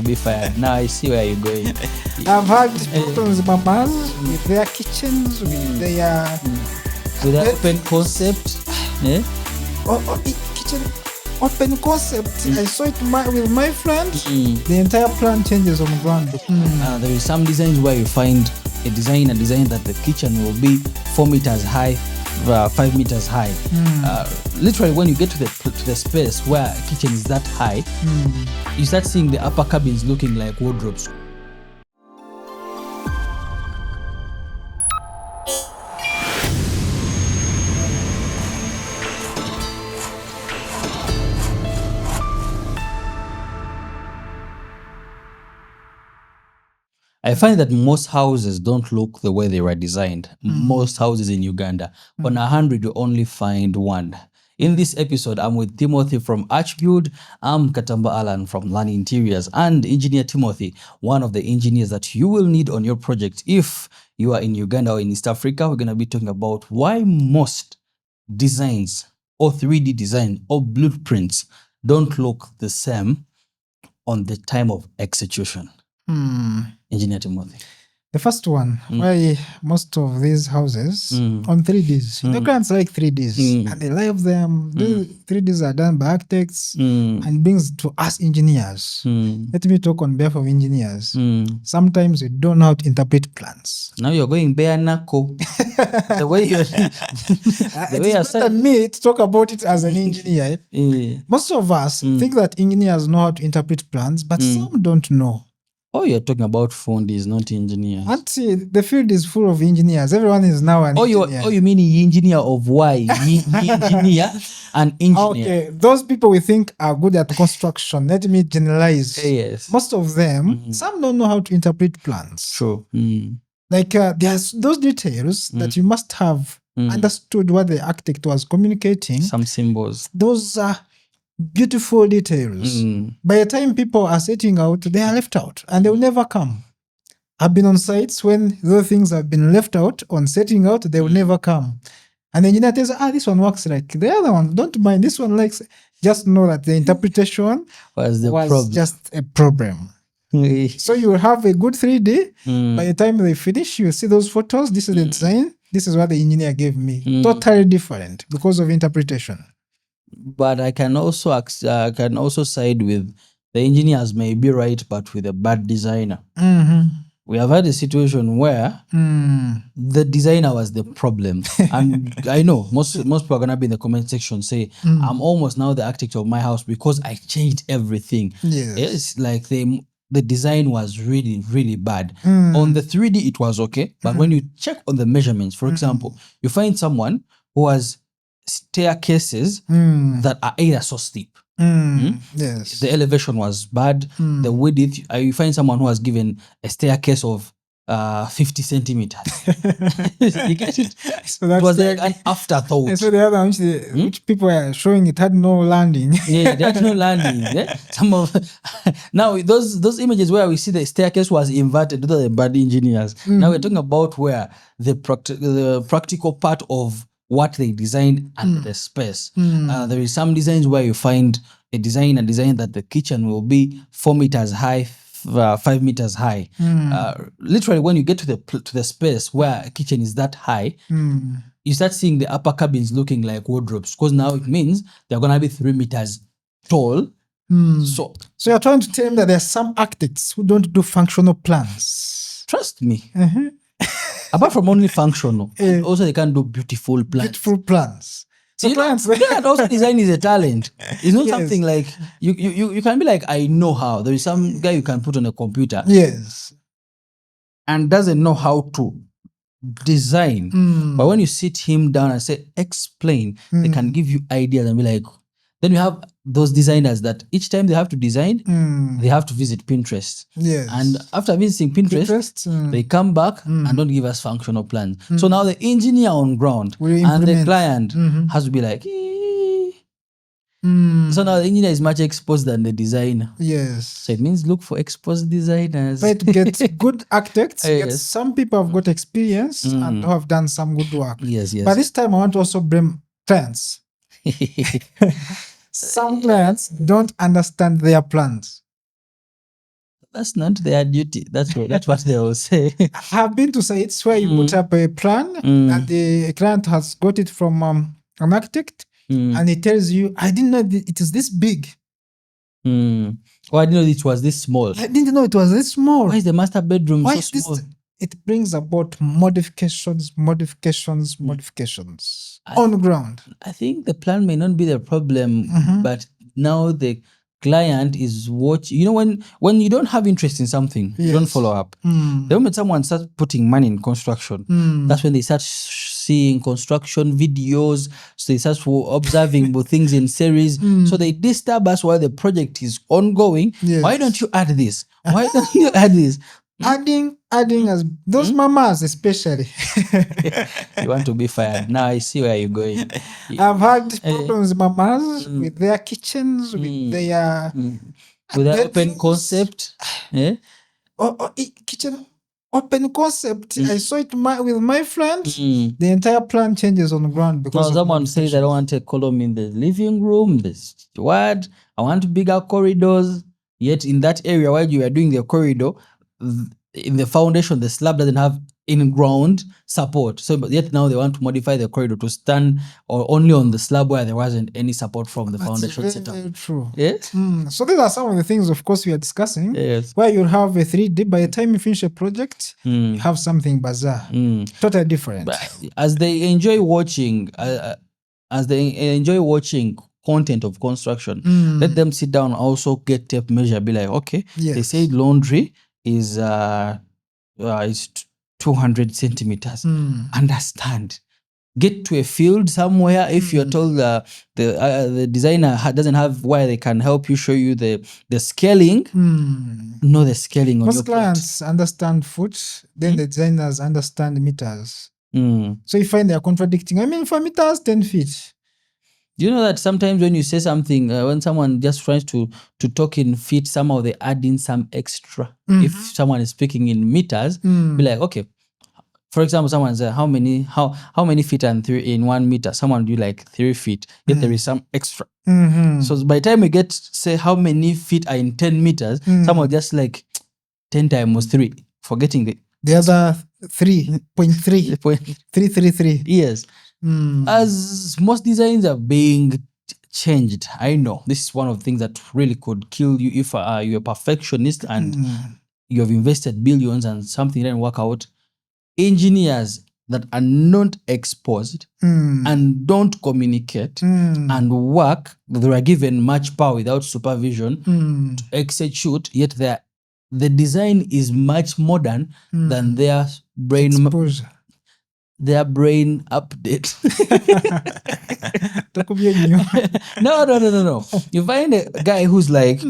be fired. Now I see where you're going. I've had problems with mamas, with their kitchens, with their With that open concept, yeah? kitchen open concept. I saw it with my friend. The entire plan changes on ground. There is some designs where you find a design that the kitchen will be 4 meters high, 5 meters high. Literally, when you get to the space where a kitchen is that high, you start seeing the upper cabins looking like wardrobes. I find that most houses don't look the way they were designed. Most houses in Uganda, on 100, you only find one. In this episode, I'm with Timothy from Archbuild. I'm Katamba Alan from Lanny Interiors, and Engineer Timothy, one of the engineers that you will need on your project if you are in Uganda or in East Africa. We're going to be talking about why most designs or 3D design or blueprints don't look the same on the time of execution. Engineer Timothy. The first one, why most of these houses on 3Ds, the clients like 3Ds and they love them. The 3Ds are done by architects and brings to us engineers. Let me talk on behalf of engineers. Sometimes we don't know how to interpret plans. Now you're going bare knuckle. The way you're it's better than me to talk about it as an engineer. Most of us think that engineers know how to interpret plans, but some don't know. Oh, you're talking about fundis, not engineers. Auntie, the field is full of engineers. Everyone is now an engineer. You mean engineer of why? Engineer and engineer. Okay, those people we think are good at construction. Let me generalize. Yes. Most of them, some don't know how to interpret plans. True. Like there's those details that you must have understood what the architect was communicating. Some symbols. Those are beautiful details. By the time people are setting out, they are left out and they will never come. I've been on sites when those things have been left out on setting out, they will never come. And the engineer tells, this one works like the other one. Don't mind, this one likes. Just know that the interpretation was just a problem. So you will have a good 3D. By the time they finish, you see those photos. This is the design. This is what the engineer gave me. Totally different because of interpretation. But I can also side with the engineers may be right, but with a bad designer. We have had a situation where the designer was the problem. And I know most people are going to be in the comment section say, I'm almost now the architect of my house because I changed everything. Yes. It's like the design was really, really bad. On the 3D, it was okay. But when you check on the measurements, for example, you find someone who has staircases that are either so steep. Yes. The elevation was bad. The width, you find someone who has given a staircase of 50 centimeters. You get it? So it was like an afterthought. So the other one, which people are showing, it had no landing. Yeah, they had no landing. Yeah? Some of now those images where we see the staircase was inverted, those are the bad engineers. Now we're talking about where the practical part of what they designed and the space. There is some designs where you find a design that the kitchen will be 4 meters high, 5 meters high. Literally, when you get to the space where a kitchen is that high, you start seeing the upper cabins looking like wardrobes, because now it means they're gonna be 3 meters tall. So you're trying to tell me that there are some architects who don't do functional plans. Trust me. Apart from only functional, also they can do beautiful plans. Beautiful plans. So plans. Also design is a talent. It's not something like you can be like, I know how. There is some guy you can put on a computer. Yes. And doesn't know how to design. But when you sit him down and say, explain, they can give you ideas and be like, then you have those designers that each time they have to design, they have to visit Pinterest. Yes. And after visiting Pinterest, they come back and don't give us functional plans. So now the engineer on ground and the client has to be like, So now the engineer is much exposed than the designer. Yes. So it means look for exposed designers. But to get good architects, some people have got experience and who have done some good work. Yes. But this time I want to also blame clients. Some clients don't understand their plans. That's not their duty. That's what they will say. I have been to sites where you put up a plan and the client has got it from an architect and he tells you, I didn't know it is this big. Oh, I didn't know it was this small. I didn't know it was this small. Why is the master bedroom Why so is this? small? It brings about modifications on ground. I think the plan may not be the problem, but now the client is watching. You know, when you don't have interest in something, you don't follow up. The moment someone starts putting money in construction, that's when they start seeing construction videos. So they start observing things in series. So they disturb us while the project is ongoing. Yes. Why don't you add this? Why don't you add this? Adding as those mamas especially. You want to be fired. Now I see where you're going. I've had problems, mamas, with their kitchens, with their open concept. Kitchen open concept. I saw it with my friends. The entire plan changes on the ground because someone says I don't want a column in the living room. I want bigger corridors. Yet in that area while you are doing the corridor, in the foundation, the slab doesn't have in-ground support. So but yet now they want to modify the corridor to stand or only on the slab where there wasn't any support from the foundation setup. Very true. Yes. So these are some of the things, of course, we are discussing. Yes. Where you have a 3D. By the time you finish a project, you have something bizarre, totally different. But as they enjoy watching, content of construction, let them sit down, also get tape measure, be like, okay, they say laundry is 200 centimeters. Understand. Get to a field somewhere. If you're told the designer doesn't have where they can help you, show you the scaling, know the scaling on your Most clients understand foot, then the designers understand meters. So you find they're contradicting. I mean, for meters, 10 feet. You know that sometimes when you say something, when someone just tries to talk in feet, somehow they add in some extra. If someone is speaking in meters, be like, okay, for example, someone says, how many feet and in 1 meter? Someone do like 3 feet, yet there is some extra. So by the time we get, say, how many feet are in 10 meters, someone just like 10 times 3, forgetting the other 3.3. 333. Yes. As most designs are being changed, I know this is one of the things that really could kill you if you're a perfectionist and you have invested billions and something didn't work out. Engineers that are not exposed and don't communicate and work, they are given much power without supervision to execute, yet the design is much modern than their brain exposure. Their brain update. No. You find a guy who's like,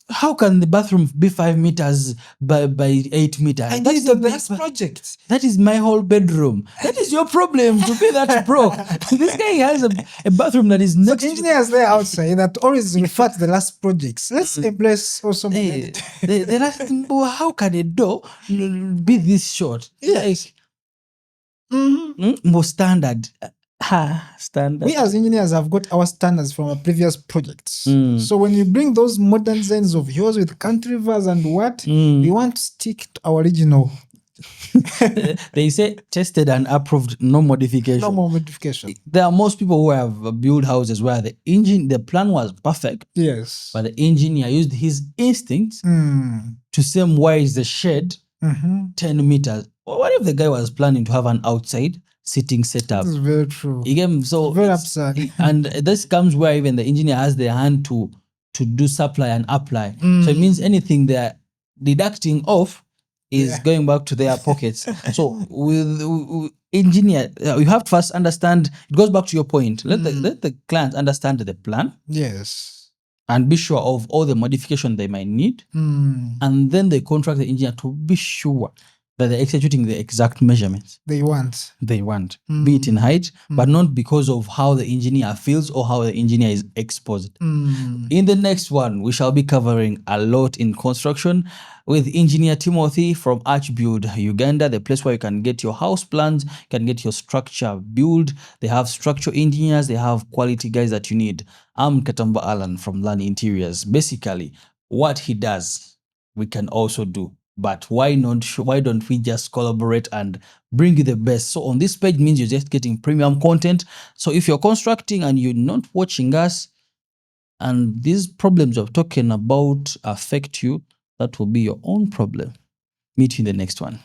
how can the bathroom be 5 meters by 8 meters? That is the best project. That is my whole bedroom. That is your problem to be that broke. This guy has a bathroom that is next. So engineers there outside that always refer to the last projects. Let's embrace also. The last thing, how can a door be this short? Yes. More standard. Standard. We as engineers have got our standards from our previous projects. So when you bring those modern designs of yours with cantilevers and what, we want to stick to our original. They say tested and approved, no modification. No more modification. There are most people who have built houses where the plan was perfect. Yes. But the engineer used his instincts to say where is the shed 10 meters. What if the guy was planning to have an outside sitting setup? This is very true. Again, so very absurd. And this comes where even the engineer has the hand to do supply and apply. So it means anything they're deducting off is going back to their pockets. So with engineer, you have to first understand, it goes back to your point. Let the client understand the plan. Yes. And be sure of all the modification they might need. And then they contract the engineer to be sure that they're executing the exact measurements they want. Be it in height, but not because of how the engineer feels or how the engineer is exposed. In the next one, we shall be covering a lot in construction with Engineer Timothy from Archbuild, Uganda, the place where you can get your house plans, you can get your structure built. They have structural engineers, they have quality guys that you need. I'm Katamba Alan from Lanny Interiors. Basically, what he does, we can also do. But why not? Why don't we just collaborate and bring you the best? So on this page means you're just getting premium content. So if you're constructing and you're not watching us, and these problems we've talking about affect you, that will be your own problem. Meet you in the next one.